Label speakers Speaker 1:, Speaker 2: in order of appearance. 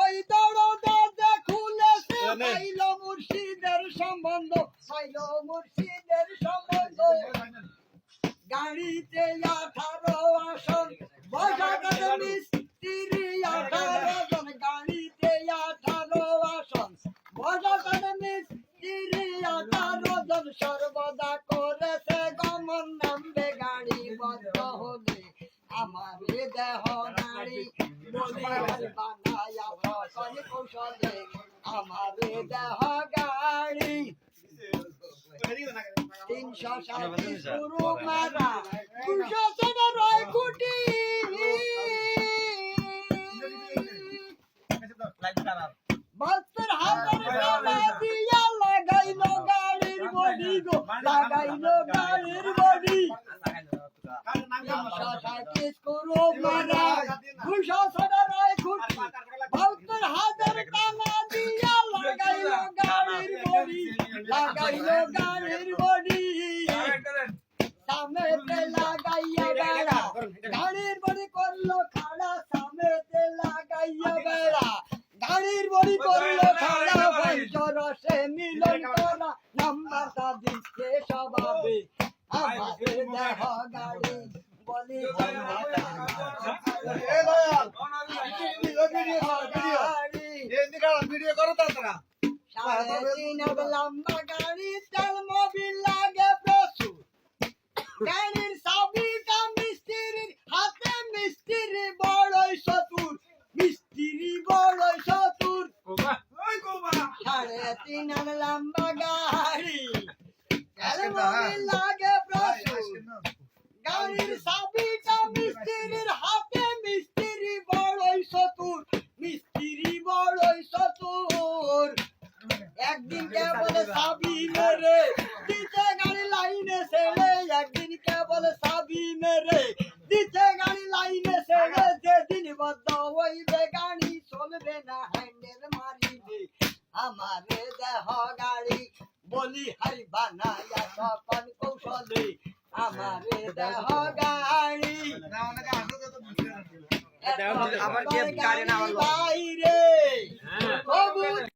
Speaker 1: ওই দৌড় দরজা খুলেছে পাইল মুর্শিদের সম্বন্ধ, পাইল মুর্শিদের সম্বন্ধ। গাড়িতে 18 আসন, বসা কাছে মিস্ত্রি 18 জন। গাড়িতে 18 আসন, বসা কাছে মিস্ত্রি 18 জন। সর্বদা করেছে গমন, নামবে গাড়ি বন্ধ হলে আমারে দেহ নারী বলি বানায়া সকল কৌশলে আমারে দেহ গাড়ি। 337 গুরু মারা 217 কোটি বছর হাজার টাকা দিয়া লাগাইলো গাড়ির বডি গো, লাগাইলো গাড়ির বডি। 337 গুরু মারা 217 কোটি বছর হাজার টাকা দিয়া লাগাইলো গাড়ির বডি, লাগাইলো গাড়ির বডি। সামেতে লাগাইয়া বেড়া গাড়ির বডি করলো খাড়া, সামেতে লাগাইয়া বেড়া গাড়ির বডি করলো খাড়া। পঞ্চরসে মিলন করা নাম্বারটা দিচ্ছে স্বভাবে আমারে দেহ গাড়ি বলি
Speaker 2: ভিডিও করো তারা
Speaker 1: 3.5 লম্বা গাড়ি, তেল মোবিল লাগে প্রচুর। গাড়ির চাবিটা মিস্ত্রির হাতে, মিস্ত্রি বড়ই চতুর, মিস্ত্রি বড়ই চতুর। 3.5 লম্বা গাড়ি, তেল মোবিল লাগে প্রচুর। গাড়ির চাবিটা মিস্ত্রির হাতে, মিস্ত্রি বড়ই চতুর, মিস্ত্রি বড়ই চতুর। একদিন কে বলে চাবি মেরে দিতে গাড়ি লাইনে ছেড়ে, একদিন কে বলে চাবি মেরে দিতে গাড়ি লাইনে ছেড়ে। যেদিন বদ্ধ হইবে গাড়ি চলবে না, হ্যান্ডেল মারিবে আমারে দেহ গাড়ি বলি হারি বানায়া সকল কৌশলে আমারে দেহ গাড়ি।
Speaker 2: আবার গাড়ি না
Speaker 1: বাইরে